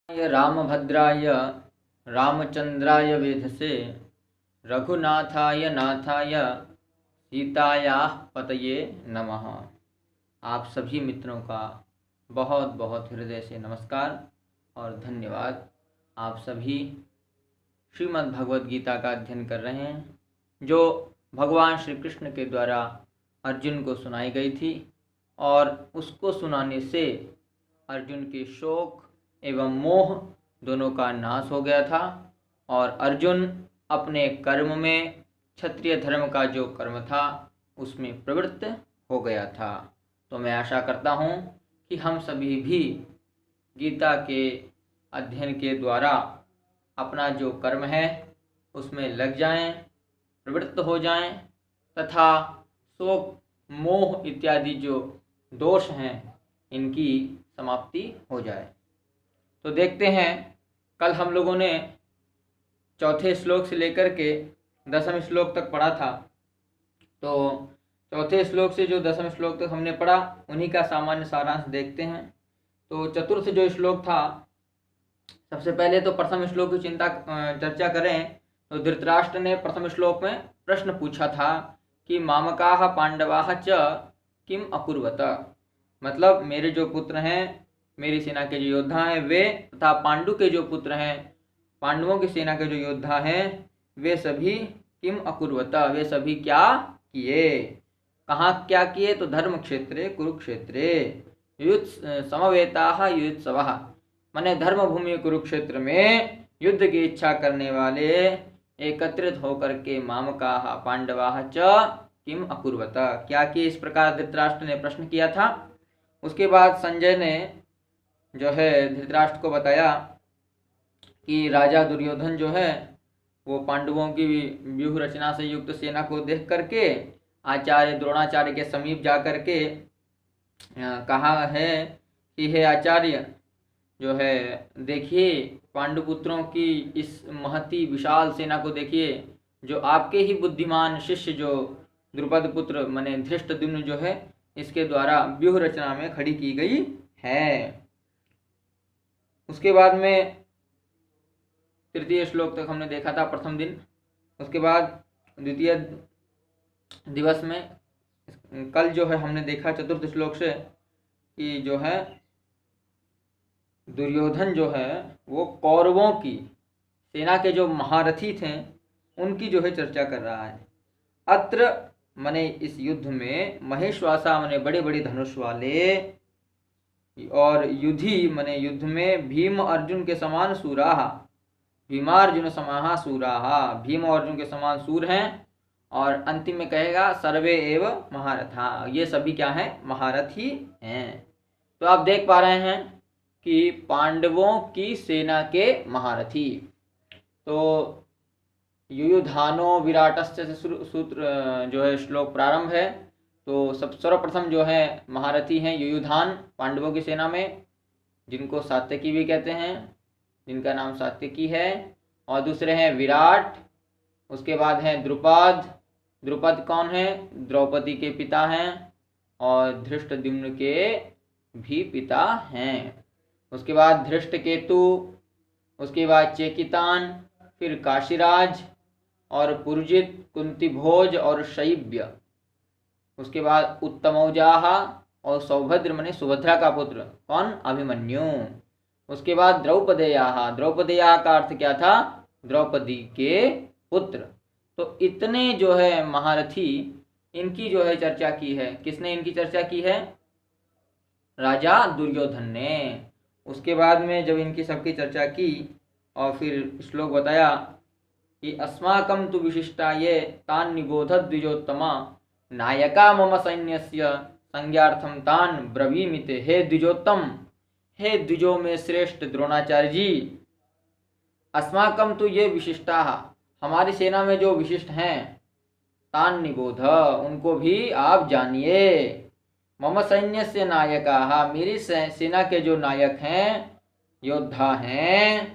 रामभद्राय रामचंद्राय वेधसे रघुनाथाय नाथाय सीतायाः पतये नमः। आप सभी मित्रों का बहुत बहुत हृदय से नमस्कार और धन्यवाद। आप सभी श्रीमद् भगवद गीता का अध्ययन कर रहे हैं, जो भगवान श्री कृष्ण के द्वारा अर्जुन को सुनाई गई थी और उसको सुनाने से अर्जुन के शोक एवं मोह दोनों का नाश हो गया था और अर्जुन अपने कर्म में, क्षत्रिय धर्म का जो कर्म था उसमें प्रवृत्त हो गया था। तो मैं आशा करता हूँ कि हम सभी भी गीता के अध्ययन के द्वारा अपना जो कर्म है उसमें लग जाएं, प्रवृत्त हो जाएं तथा शोक, मोह इत्यादि जो दोष हैं इनकी समाप्ति हो जाए। तो देखते हैं, कल हम लोगों ने चौथे श्लोक से लेकर के 10वें श्लोक तक पढ़ा था। तो चौथे श्लोक से जो 10वें श्लोक तक हमने पढ़ा उन्हीं का सामान्य सारांश देखते हैं। तो चतुर्थ जो श्लोक था, सबसे पहले तो प्रथम श्लोक की चर्चा करें तो धृतराष्ट्र ने प्रथम श्लोक में प्रश्न पूछा था कि मामकाः पांडवाः च किम अकुर्वत, मतलब मेरे जो पुत्र हैं, मेरी सेना के जो योद्धा हैं वे तथा पांडु के जो पुत्र हैं, पांडवों की सेना के जो योद्धा हैं वे सभी किम अकुर्वता, वे सभी क्या किए, कहाँ क्या किए, तो धर्म क्षेत्रे कुरुक्षेत्रे युद्ध समवेताः युत्सवः, माने धर्म भूमि कुरुक्षेत्र में युद्ध की इच्छा करने वाले एकत्रित होकर के मामकाः पांडवाः च किम अकुर्वता, क्या किए, इस प्रकार धृतराष्ट्र ने प्रश्न किया था। उसके बाद संजय ने जो है धृतराष्ट्र को बताया कि राजा दुर्योधन जो है वो पांडवों की व्यूह रचना से युक्त सेना को देख करके आचार्य द्रोणाचार्य के समीप जा करके कहा है कि हे आचार्य, जो है देखिए पांडुपुत्रों की इस महती विशाल सेना को देखिए, जो आपके ही बुद्धिमान शिष्य जो द्रुपद पुत्र माने धृष्टद्युम्न जो है इसके द्वारा व्यूह रचना में खड़ी की गई है। उसके बाद में तृतीय श्लोक तक हमने देखा था प्रथम दिन। उसके बाद द्वितीय दिवस में कल जो है हमने देखा चतुर्थ श्लोक से कि जो है दुर्योधन जो है वो कौरवों की सेना के जो महारथी थे उनकी जो है चर्चा कर रहा है। अत्र माने इस युद्ध में महेश्वासा माने बड़े बड़े धनुष वाले और युधि माने युद्ध में भीम अर्जुन के समान सूराः, भीमार्जुन समाः सूराः, भीम और अर्जुन के समान सूर हैं। और अंतिम में कहेगा सर्वे एव महारथा, ये सभी क्या हैं, महारथी हैं। तो आप देख पा रहे हैं कि पांडवों की सेना के महारथी, तो युयुधानो विराटस्य से सूत्र जो है श्लोक प्रारंभ है। तो सर्वप्रथम जो है महारथी हैं युयुधान पांडवों की सेना में, जिनको सात्यकी भी कहते हैं, जिनका नाम सात्यकी है। और दूसरे हैं विराट, उसके बाद हैं द्रुपद, द्रुपद कौन है, द्रौपदी के पिता हैं और धृष्टद्युम्न के भी पिता हैं। उसके बाद धृष्टकेतु, उसके बाद चेकितान, फिर काशीराज और पुरजित, कुंतीभोज और शैब्य। उसके बाद उत्तमौजाः और सौभद्र माने सुभद्रा का पुत्र कौन, अभिमन्यु। उसके बाद द्रौपदेयाः, द्रौपदेयाः का अर्थ क्या था, द्रौपदी के पुत्र। तो इतने जो है महारथी, इनकी जो है चर्चा की है। किसने इनकी चर्चा की है, राजा दुर्योधन ने। उसके बाद में जब इनकी सबकी चर्चा की और फिर श्लोक बताया कि अस्माकं तु विशिष्टाये तान् निबोधत द्विजोत्तमा, नायका मम सैन्यस्य संज्ञार्थम तान् ब्रवीमिते। हे द्विजोत्तम, हे द्विजो में श्रेष्ठ द्रोणाचार्य जी, अस्माकं तु ये विशिष्टाः, हमारी सेना में जो विशिष्ट हैं, तान् निबोध, उनको भी आप जानिए। मम सैन्यस्य नायकाः, मेरी सेना के जो नायक हैं, योद्धा हैं,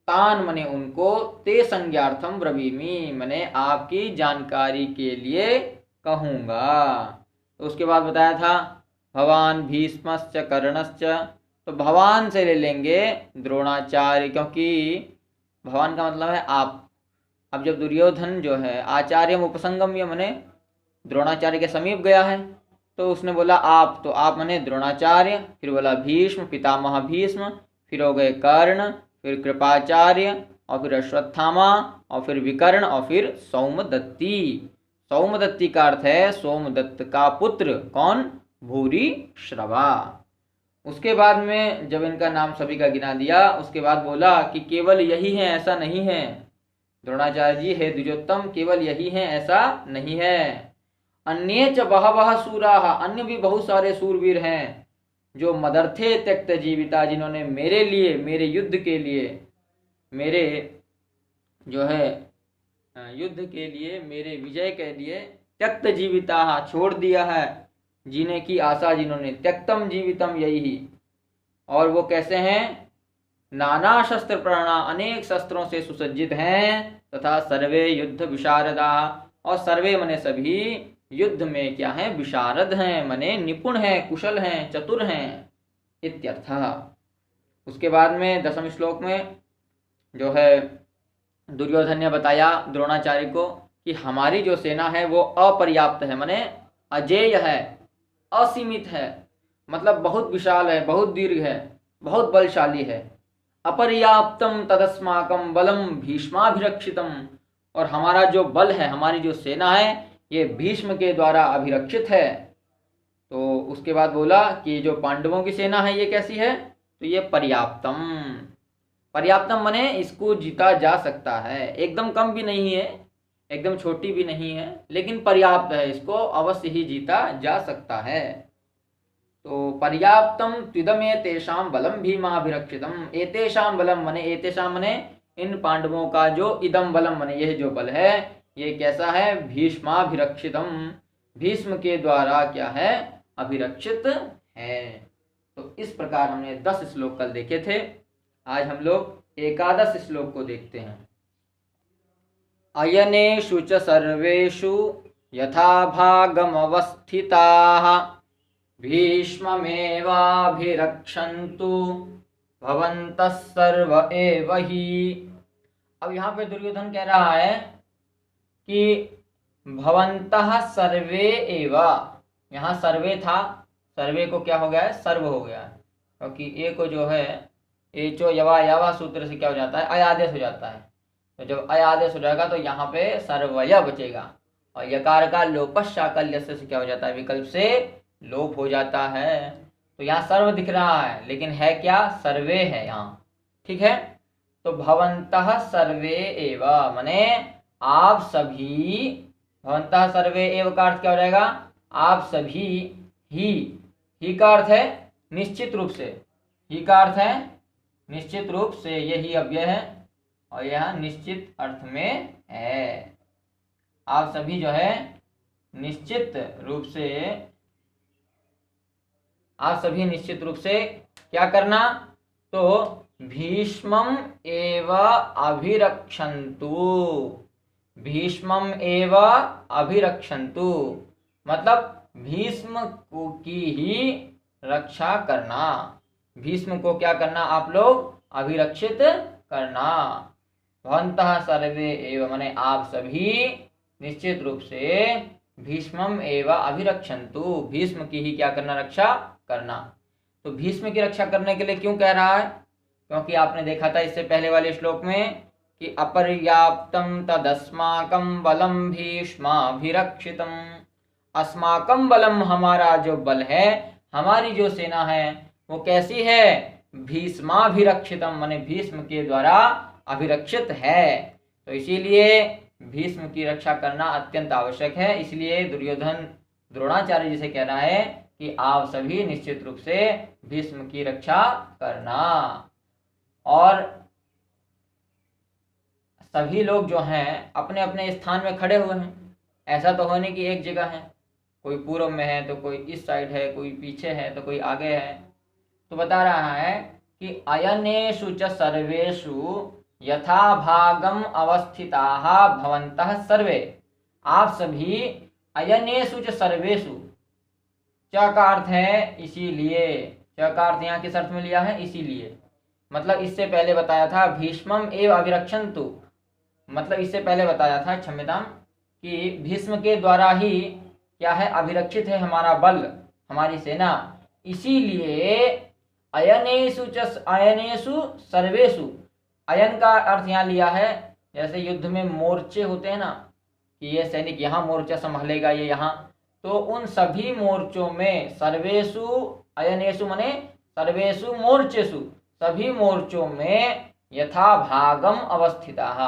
तान मने उनको, ते संज्ञार्थम ब्रवीमि मने आपकी जानकारी के लिए कहूँगा। तो उसके बाद बताया था भवान भीष्मश्च कर्णश्च तो भवान से ले लेंगे द्रोणाचार्य, क्योंकि भवान का मतलब है आप। अब जब दुर्योधन जो है आचार्य उपसंगम्य मने द्रोणाचार्य के समीप गया है, तो उसने बोला आप, तो आप मने द्रोणाचार्य, फिर बोला भीष्म पितामह भीष्म, फिर हो गए कर्ण, फिर कृपाचार्य, और फिर अश्वत्थामा, और फिर विकर्ण, और फिर सौमदत्ती। सौमदत्ती का अर्थ है सोमदत्त का पुत्र। कौन? भूरी श्रवा। उसके बाद में जब इनका नाम सभी का गिना दिया, उसके बाद बोला कि केवल यही है ऐसा नहीं है। द्रोणाचार्य जी, हे द्विजोत्तम, केवल यही है ऐसा नहीं है। अन्ये च बहवः सूराः, अन्य भी बहुत सारे सूरवीर हैं जो मदर्थे त्यक्त जीविता, जिन्होंने मेरे लिए, मेरे युद्ध के लिए, मेरे जो है युद्ध के लिए, मेरे विजय के लिए त्यक्त जीविता, छोड़ दिया है जीने की आशा जिन्होंने। त्यक्तम जीवितम, यही। और वो कैसे हैं? नाना शस्त्र प्राणा, अनेक शस्त्रों से सुसज्जित हैं, तथा सर्वे युद्ध विशारदा, और सर्वे मने सभी युद्ध में क्या हैं? विशारद हैं, मने निपुण हैं, कुशल हैं, चतुर हैं इत्यर्थः। उसके बाद में 10वें श्लोक में जो है दुर्योधन ने बताया द्रोणाचार्य को कि हमारी जो सेना है वो अपर्याप्त है, मने अजेय है, असीमित है, मतलब बहुत विशाल है, बहुत दीर्घ है, बहुत बलशाली है। अपर्याप्तम तदस्माकम बलम भीष्माभिरक्षितम, और हमारा जो बल है, हमारी जो सेना है, ये भीष्म के द्वारा अभिरक्षित है। तो उसके बाद बोला कि जो पांडवों की सेना है ये कैसी है? तो ये पर्याप्तम। पर्याप्तम मने इसको जीता जा सकता है, एकदम कम भी नहीं है, एकदम छोटी भी नहीं है, लेकिन पर्याप्त है, इसको अवश्य ही जीता जा सकता है। तो पर्याप्तम त्विदमेतेषां बलम भीमाभिरक्षितम। एतेषां बलम मने, एतेषां मने इन पांडवों का जो इदम बलम मने यह जो बल है, ये कैसा है? भीष्माभिरक्षितम, भीष्म के द्वारा क्या है? अभिरक्षित है। तो इस प्रकार हमने 10 श्लोक कल देखे थे। आज हम लोग 11 श्लोक को देखते हैं। अयनेषु च सर्वेषु यथा भागमवस्थिताः भीष्ममेवाभिरक्षन्तु भवन्तः सर्व एव हि। अब यहाँ पे दुर्योधन कह रहा है कि भवन्तः सर्वे एव, यहाँ सर्वे था, सर्वे को क्या हो गया है? सर्व हो गया है, क्योंकि ए को जो है एचो यवा यावा सूत्र से क्या हो जाता है? अयादेश हो जाता है। तो जब अयादेश हो जाएगा तो यहाँ पे सर्वय बचेगा, और यकार का लोपशाकल्य से क्या हो जाता है? विकल्प से लोप हो जाता है। तो यहाँ सर्व दिख रहा है, लेकिन है क्या? सर्वे है यहाँ, ठीक है। तो भवन्तः सर्वे एव मने आप सभी, भवन्तः सर्वे एव का अर्थ क्या हो जाएगा? आप सभी ही का अर्थ है निश्चित रूप से, ही का अर्थ है निश्चित रूप से, यही अव्यय है और यह निश्चित अर्थ में है। आप सभी जो है निश्चित रूप से, आप सभी निश्चित रूप से क्या करना? तो भीष्मम एव अभिरक्षन्तु, भीष्मम एव अभिरक्षन्तु मतलब भीष्म की ही रक्षा करना। भीष्म को क्या करना? आप लोग अभिरक्षित करना। भवन्तः सर्वे एव माने आप सभी निश्चित रूप से भीष्मम एव अभिरक्षन्तु, भीष्म की ही क्या करना? रक्षा करना। तो भीष्म की रक्षा करने के लिए क्यों कह रहा है? क्योंकि आपने देखा था इससे पहले वाले श्लोक में कि अपर्याप्तम तदस्माकं बलम भीष्माभिरक्षितम। अस्माकं बलम, हमारा जो बल है, हमारी जो सेना है वो कैसी है? भीष्माभिरक्षितम माने भीष्म के द्वारा अभिरक्षित है। तो इसीलिए भीष्म की रक्षा करना अत्यंत आवश्यक है। इसलिए दुर्योधन द्रोणाचार्य जी से कह रहा है कि आप सभी निश्चित रूप से भीष्म की रक्षा करना। और सभी लोग जो हैं अपने अपने स्थान में खड़े हुए हैं, ऐसा तो होने की एक जगह है, कोई पूर्व में है तो कोई इस साइड है, कोई पीछे है तो कोई आगे है। तो बता रहा है कि अयनेषु च सर्वेषु यथा भागम अवस्थिताः भवन्तः सर्वे, आप सभी अयनेषु च सर्वेषु, च का अर्थ है इसीलिए, च का अर्थ यहाँ किस अर्थ में लिया है, इसीलिए। मतलब इससे पहले बताया था भीष्मम एव अभिरक्षन्तु, मतलब इससे पहले बताया था क्षम्यताम कि भीष्म के द्वारा ही क्या है, अभिरक्षित है हमारा बल, हमारी सेना। इसीलिए अयनेषु अयनेषु सर्वेषु, अयन का अर्थ यहाँ लिया है जैसे युद्ध में मोर्चे होते हैं ना, कि ये सैनिक यहाँ मोर्चा संभालेगा, ये यहाँ, तो उन सभी मोर्चों में सर्वेषु, अयनेषु माने सर्वेषु मोर्चेषु, सभी मोर्चों में यथा भागम अवस्थिताः।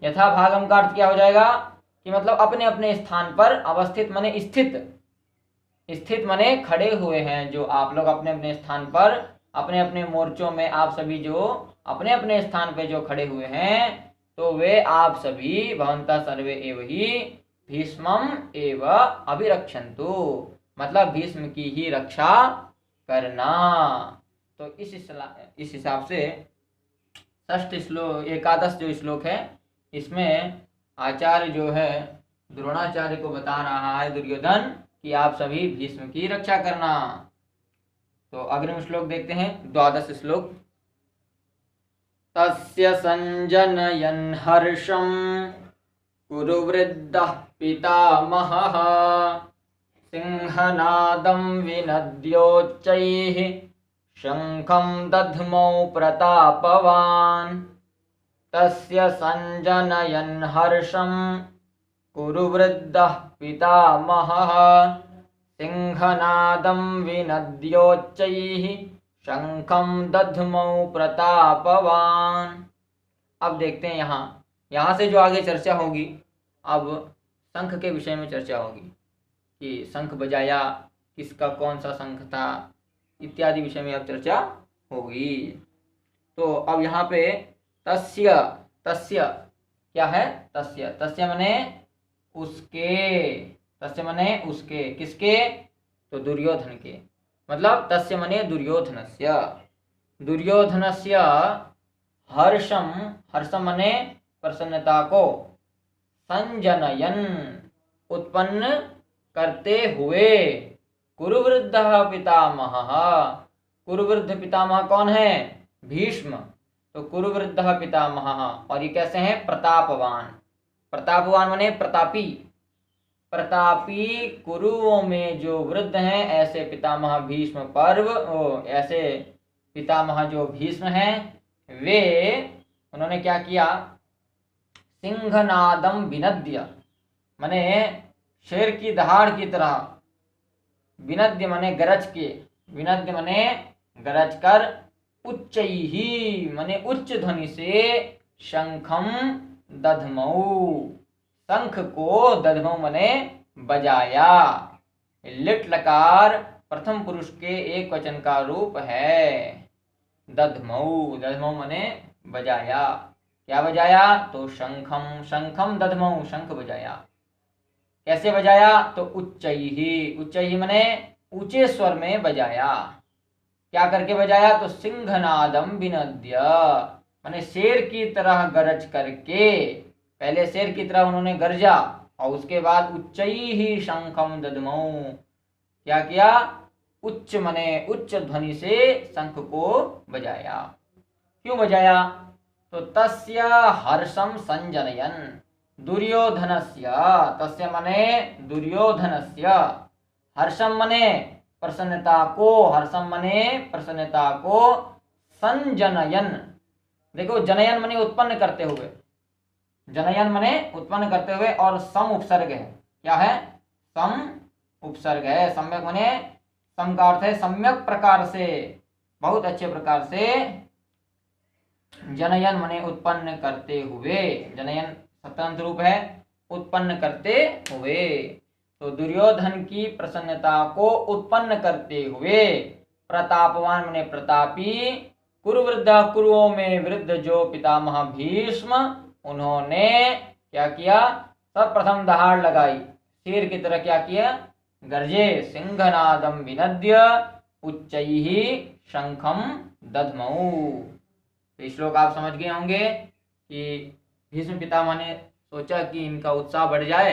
यथा भागम का अर्थ क्या हो जाएगा कि मतलब अपने अपने स्थान पर, अवस्थित माने स्थित, स्थित माने खड़े हुए हैं जो आप लोग अपने अपने स्थान पर, अपने अपने मोर्चों में आप सभी जो अपने अपने स्थान पे जो खड़े हुए हैं, तो वे आप सभी भवन्तः सर्वे एव ही भीष्मम एव अभिरक्षन्तु, मतलब भीष्म की ही रक्षा करना। तो इस हिसाब से षष्ठ श्लोक, एकादश जो श्लोक है, इसमें आचार्य जो है द्रोणाचार्य को बता रहा है दुर्योधन कि आप सभी भीष्म की रक्षा करना। तो अग्रिम श्लोक देखते हैं, द्वादश श्लोक। तस्य संजनयन् हर्षं कुरु वृद्धः पितामहः सिंहनादं विनद्योच्चैः शंखं दध्मौ प्रतापवान्। तस्य संजनयन् हर्षं कुरु वृद्धः पितामहः सिंहनादं विनद्योच्चैः शंखं दध्मौ प्रतापवान्। अब देखते हैं यहाँ से जो आगे चर्चा होगी, अब शंख के विषय में चर्चा होगी कि शंख बजाया किसका, कौन सा शंख था, इत्यादि विषय में अब चर्चा होगी। तो अब यहाँ पे तस्य, तस्य क्या है, तस्य, तस्य मने उसके, तस्य मने उसके, किसके, तो दुर्योधन के, मतलब तस्य मने दुर्योधनस्य, दुर्योधनस्य हर्षम, हर्षम मने प्रसन्नता को, संजनयन उत्पन्न करते हुए, कुरुवृद्धः पितामहः, कुरुवृद्ध पितामह कौन है, भीष्म, तो कुरुवृद्धः पितामहः, और ये कैसे हैं, प्रतापवान, प्रतापवान मने प्रतापी, प्रतापी कुरुओं में जो वृद्ध हैं ऐसे पितामह भीष्म पर्व, ऐसे पितामह जो भीष्म हैं, वे उन्होंने क्या किया, सिंहनादम विनद्य मने शेर की दहाड़ की तरह, विनद्य मने गरज के, विनद्य मने गरज कर, उच्चैहि मने उच्च ध्वनि से, शंखम दध्मौ शंख को, दध्मौ मने बजाया। लिट लकार प्रथम पुरुष के एक वचन का रूप है, दध्मौ, दध्मौ मने बजाया, क्या बजाया, तो शंखम, शंखम दध्मौ शंख बजाया। कैसे बजाया, तो उच्चैहि, उच्चैहि मने ऊंचे स्वर में बजाया। क्या करके बजाया, तो सिंहनादम विनद्य माने शेर की तरह गरज करके, पहले शेर की तरह उन्होंने गरजा और उसके बाद उच्चैहि शंखम दध्मौ, क्या किया, उच्च मने उच्च ध्वनि से शंख को बजाया। क्यों बजाया, तो तस्य हर्षम संजनयन, दुर्योधनस्य, तस्य मने दुर्योधनस्य, हर्षम मने प्रसन्नता को, हर्षम मने प्रसन्नता को, संजनयन, देखो जनयन मने उत्पन्न करते हुए, जनयन मने उत्पन्न करते हुए, और सम उपसर्ग है, क्या है, सम उपसर्ग है, सम्यक मने, सम का अर्थ है सम्यक प्रकार से, बहुत अच्छे प्रकार से, जनयन मने उत्पन्न करते हुए, जनयन सप्तमी रूप है, उत्पन्न करते हुए, तो दुर्योधन की प्रसन्नता को उत्पन्न करते हुए, प्रतापवान मने प्रतापी, कुरुवृद्ध कुरुओं में वृद्ध जो पितामह भीष्म, उन्होंने क्या किया, सर्वप्रथम दहाड़ लगाई, शेर की तरह क्या किया, गर्जे, सिंहनादम विनद्य उच्चैहि शंखम दध्मौ। तो श्लोक आप समझ गए होंगे कि भीष्म पितामह ने सोचा कि इनका उत्साह बढ़ जाए,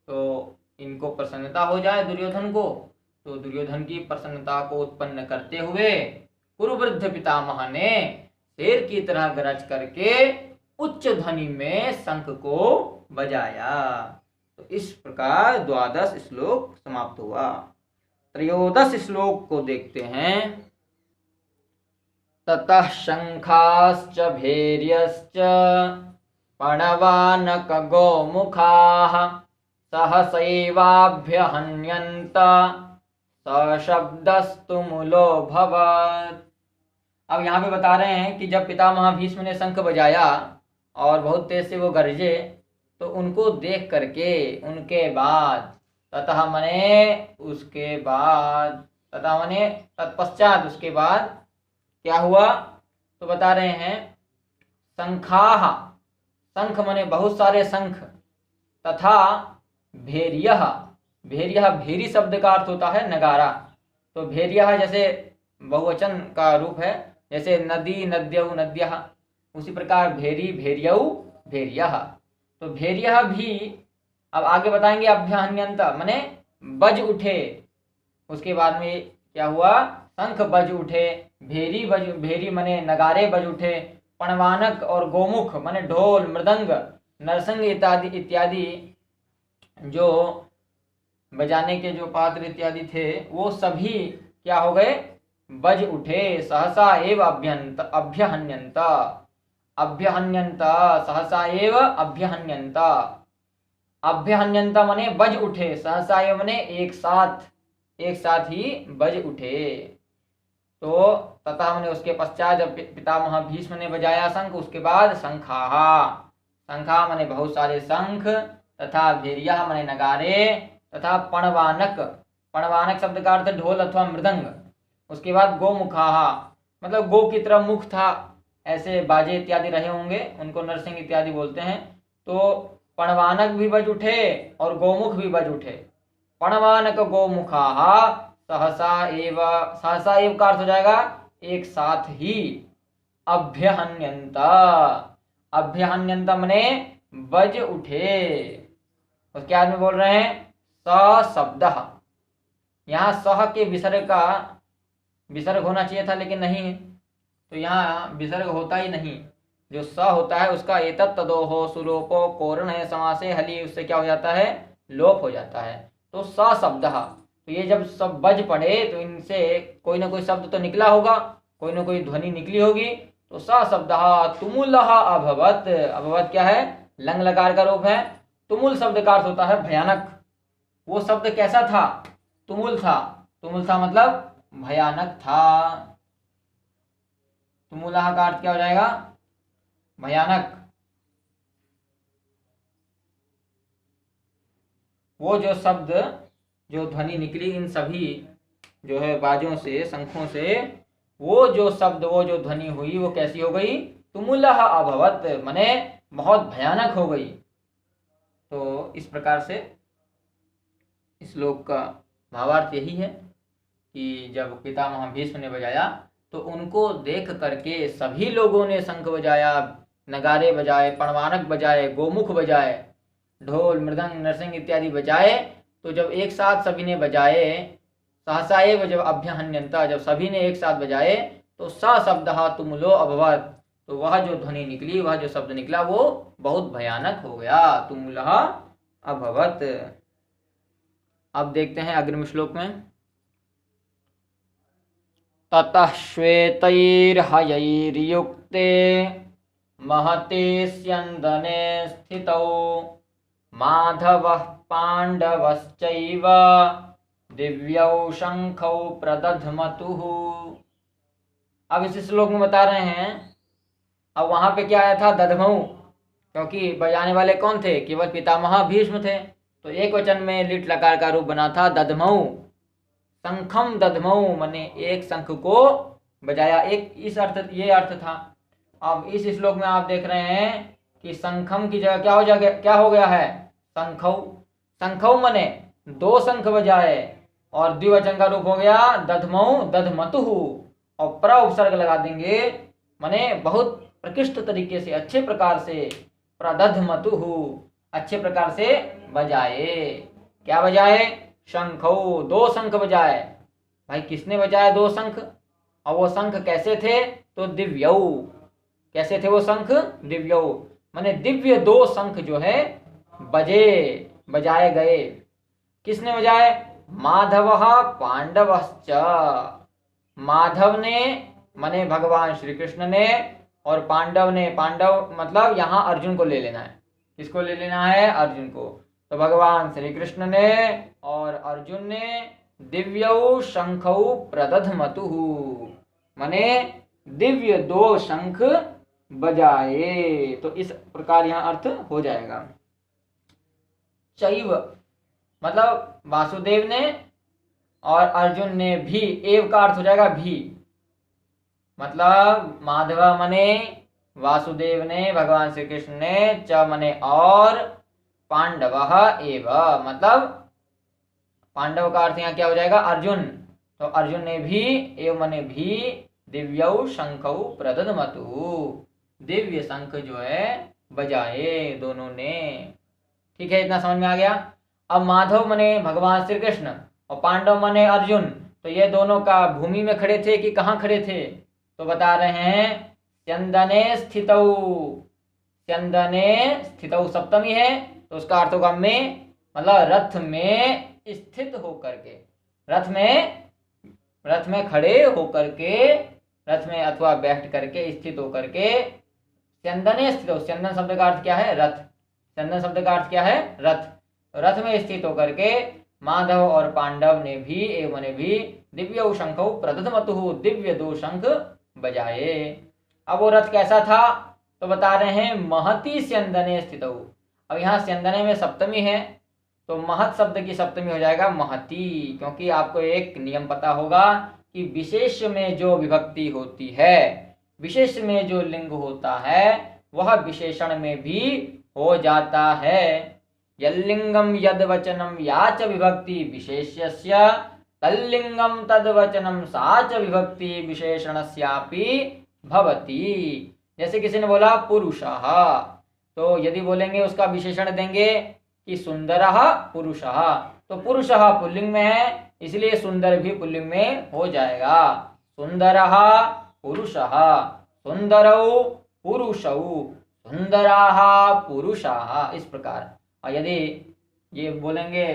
तो इनको प्रसन्नता हो जाए दुर्योधन को, तो दुर्योधन की प्रसन्नता को उत्पन्न करते हुए कुरुवृद्ध पितामह ने शेर की तरह गरज करके उच्च ध्वनि में शंख को बजाया। तो इस प्रकार 12 श्लोक समाप्त हुआ। 13 श्लोक को देखते हैं। ततः शंखाश्च भैर्यश्च पणवानक गोमुखाः सहसैवाभ्यहन्यन्त सशब्दस्तुमुलोऽभवत्। अब यहाँ पे बता रहे हैं कि जब पितामह भीष्म ने शंख बजाया और बहुत तेज से वो गरजे, तो उनको देख करके उनके बाद ततः मने उसके बाद, ततः मने तत्पश्चात उसके बाद क्या हुआ, तो बता रहे हैं शंखाः, शंख मने बहुत सारे शंख, तथा भेरियः, भेरियः भेरी शब्द का अर्थ होता है नगारा। तो भेरियः जैसे बहुवचन का रूप है, जैसे नदी नद्यौ नद्यः, उसी प्रकार भेरी भेरियौ भेरियः। तो भेरियः भी अब आगे बताएंगे अभ्यहन्यंत मने बज उठे। उसके बाद में क्या हुआ, शंख बज उठे, भेरी बज, भेरी मने नगारे बज उठे, पणवानक और गोमुख मने ढोल मृदंग नरसंग इत्यादि इत्यादि जो बजाने के जो पात्र इत्यादि थे वो सभी क्या हो गए, बज उठे। सहसा एव अभ्यहन्यंत, अभ्यहन्यंत सहसा एव अभ्यहन्यंत, अभ्यहन्यंत मने बज उठे, सहसा एव मने एक साथ ही बज उठे। तो तथा मने उसके पश्चात जब पितामह भीष्म ने बजाया शंख, उसके बाद शंखाः, शंखा मने बहुत सारे शंख, तथा भेरिया मने नगारे, तथा पणवानक, पणवानक शब्द का अर्थ ढोल अथवा मृदंग। उसके बाद गोमुखाः मतलब गो की तरह मुख था, ऐसे बाजे इत्यादि रहे होंगे, उनको नरसिंह इत्यादि बोलते हैं। तो पणवानक भी बज उठे और गोमुख भी बज उठे। पणवानक गोमुखाः सहसा एव, सहसा एव का अर्थ हो जाएगा एक साथ ही। अभ्यहन्यंत, अभ्यहन्यंत मने बज उठे। उसके बाद में बोल रहे हैं स शब्द, यहाँ सह के विसर्ग होना चाहिए था लेकिन नहीं है, तो यहाँ विसर्ग होता ही नहीं। जो स होता है उसका एतत् तदोहो सुलोपो कोरण है समासे हली, उससे क्या हो जाता है, लोप हो जाता है। तो स शब्द, तो ये जब सब बज पड़े तो इनसे कोई ना कोई शब्द तो निकला होगा, कोई ना कोई ध्वनि निकली होगी। तो स शब्द तुमुलः अभवत्, अभवत् क्या है, लंग लकार का रूप है। तुमुल शब्द का अर्थ होता है भयानक। वो शब्द कैसा था, तुमुल था, तुमुल था मतलब भयानक था। तुमुलः का अर्थ क्या हो जाएगा, भयानक। वो जो शब्द जो ध्वनि निकली इन सभी जो है बाजों से, शंखों से, वो जो शब्द वो जो ध्वनि हुई वो कैसी हो गई, तुमुलः अभवत् मने बहुत भयानक हो गई। तो इस प्रकार से इस श्लोक का भावार्थ यही है कि जब पितामह भीष्म ने बजाया तो उनको देख करके सभी लोगों ने शंख बजाया, नगारे बजाए, पणवानक बजाए, गोमुख बजाए, ढोल मृदंग नरसिंह इत्यादि बजाए। तो जब एक साथ सभी ने बजाए, सहसा एव जब अभ्यहन्यंता, जब सभी ने एक साथ बजाए तो स शब्दः तुमुलो अभवत्, तो वह जो ध्वनि निकली, वह जो शब्द निकला वो बहुत भयानक हो गया, तुमुलः अभवत्। अब देखते हैं अग्रिम श्लोक में। ततः श्वेतैर्हयैर्युक्ते महते स्यन्दने स्थितौ माधवः पाण्डवश्चैव दिव्यौ शंखौ प्रदध्मतुः। अब इस श्लोक में बता रहे हैं, अब वहां पे क्या आया था, दधमऊ, क्योंकि बजाने वाले कौन थे, केवल पितामह भीष्म थे। तो एक वचन में लिट लकार का रूप बना था दधमऊ, शंखम दधमऊ मने एक शंख को बजाया, एक इस अर्थ, ये अर्थ था। अब इस श्लोक में आप देख रहे हैं कि शंखम की जगह क्या हो गया है, शंखौ। शंखौ मने दो शंख बजाए और द्विवचन का रूप हो गया दधमऊ दधमतुहु, और प्र उपसर्ग लगा देंगे मने बहुत प्रकृष्ट तरीके से, अच्छे प्रकार से, प्रदधमतुहु अच्छे प्रकार से बजाए। क्या बजाए, शंखौ, दो शंख बजाए। भाई किसने बजाया दो शंख? और वो शंख कैसे थे? तो दिव्यौ। कैसे थे वो शंख? दिव्यौ, माने दिव्य दो शंख जो है बजाए गए। किसने बजाए? माधव पांडवश्च। माधव ने माने भगवान श्री कृष्ण ने, और पांडव ने, पांडव मतलब यहाँ अर्जुन को ले लेना है। किसको ले लेना है? अर्जुन को। तो भगवान श्री कृष्ण ने और अर्जुन ने दिव्यौ शंखौ प्रदधमतुः, माने दिव्य दो शंख बजाए। तो इस प्रकार यहाँ अर्थ हो जाएगा। चैव मतलब वासुदेव ने और अर्जुन ने भी, एव का अर्थ हो जाएगा भी। मतलब माधव मने वासुदेव ने, भगवान श्री कृष्ण ने, च मने और, पांडव एव मतलब पांडव का अर्थ यहाँ क्या हो जाएगा? अर्जुन। तो अर्जुन ने भी, एव मने भी, दिव्यौ शंखौ प्रदधमतु, दिव्य शंख जो है बजाए दोनों ने। ठीक है, इतना समझ में आ गया। अब माधव मने भगवान श्री कृष्ण और पांडव मने अर्जुन, तो ये दोनों का भूमि में खड़े थे कि कहाँ खड़े थे? तो बता रहे हैं स्यंदने स्थितौ। स्यंदने स्थितौ सप्तमी है, तो उसका अर्थ होगा में, मतलब रथ में स्थित होकर के, रथ में खड़े होकर के, रथ में अथवा बैठ करके, स्थित होकर के। स्यंदने स्थितौ, स्यंदन शब्द का अर्थ क्या है? रथ। स्यंदन शब्द का अर्थ क्या है? रथ। रथ में स्थित होकर के माधव और पांडव ने भी, एवं ने भी दिव्यौ शंखौ प्रदधमतुः, दिव्य दो शंख बजाए। अब वो रथ कैसा था? तो बता रहे हैं महति स्यंदने स्थितौ। अब यहाँ स्यंदने में सप्तमी है, तो महत शब्द की सप्तमी हो जाएगा महति, क्योंकि आपको एक नियम पता होगा कि विशेष में जो विभक्ति होती है, विशेष में जो लिंग होता है, वह विशेषण में भी हो जाता है। यल्लिंगम यद्वचनम या च विभक्ति विशेष्यस्य, तल्लिंगम तद्वचनम सा च विभक्ति विशेषणस्यापि भवति। जैसे किसी ने बोला पुरुषः, तो यदि बोलेंगे उसका विशेषण देंगे कि सुंदरः पुरुषः, तो पुरुषः पुल्लिंग में है, इसलिए सुंदर भी पुल्लिंग में हो जाएगा। सुंदरः पुरुषः, सुंदरौ पुरुषौ, सुंदराः पुरुषाः, इस प्रकार। और यदि ये बोलेंगे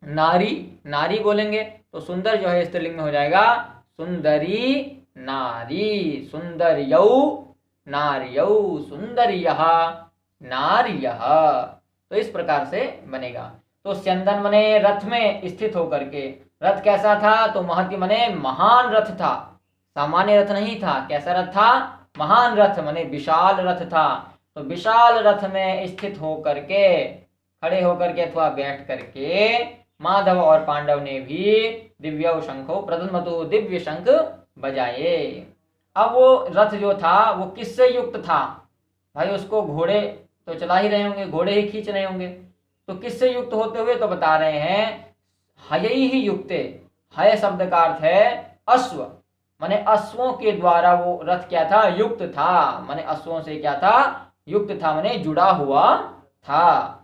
नारी, नारी बोलेंगे, तो सुंदर जो है स्त्रीलिंग में हो जाएगा सुंदरी नारी, सुंदर्यौ नार्यौ, सुंदर्यः नार्यः। तो इस प्रकार से बनेगा। तो स्यंदन मने रथ में स्थित होकर के। रथ कैसा था? तो महति मने महान रथ था, सामान्य रथ नहीं था। कैसा रथ था? महान रथ, मने विशाल रथ था। तो विशाल रथ में स्थित होकर के, खड़े होकर के अथवा बैठ करके माधव और पांडव ने भी दिव्यौ शंखौ प्रदधमतु, दिव्य शंख बजाए। अब वो रथ जो था वो किससे युक्त था? भाई उसको घोड़े तो चला ही रहे होंगे, घोड़े ही खींच रहे होंगे, तो किससे युक्त होते हुए? तो बता रहे हैं हयई ही युक्ते। हय शब्द का अर्थ है अश्व, माने अश्वों के द्वारा वो रथ क्या था? युक्त था, माने अश्वों से क्या था? युक्त था, माने जुड़ा हुआ था।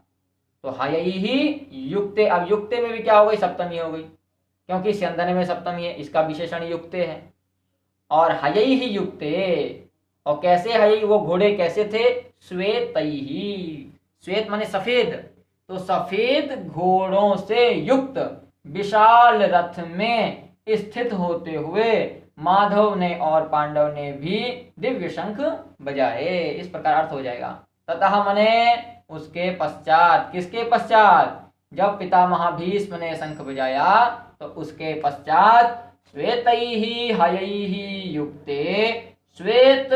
तो हयई ही युक्ते। अब युक्ते में भी क्या हो गई? सप्तमी हो गई, क्योंकि स्यंदन में सप्तमी है, इसका विशेषण युक्ते है। और हयई ही युक्ते, और कैसे हयई? वो घोड़े कैसे थे? श्वेतैहि, श्वेत माने सफेद, तो सफेद घोड़ों से युक्त विशाल रथ में स्थित होते हुए माधव ने और पांडव ने भी दिव्य शंख बजाए। इस प्रकार अर्थ हो जाएगा। ततः मने उसके पश्चात, किसके पश्चात? जब पितामह भीष्म ने शंख बजाया, तो उसके पश्चात श्वेतैहि हयैहि युक्ते, श्वेत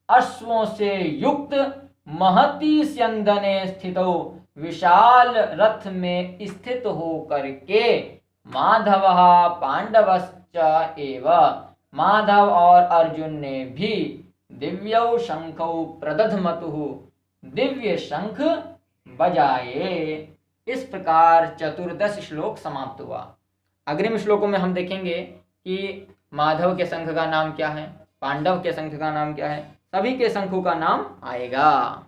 अश्वों से युक्त महति स्यंदने स्थितौ, विशाल रथ में स्थित होकर के माधव पांडवश्च एव, माधव और अर्जुन ने भी दिव्यौ शंखौ प्रदधमतुः, दिव्य शंख बजाए। इस प्रकार 14 श्लोक समाप्त हुआ। अग्रिम श्लोकों में हम देखेंगे कि माधव के शंख का नाम क्या है, पांडव के शंख का नाम क्या है, सभी के शंखों का नाम आएगा।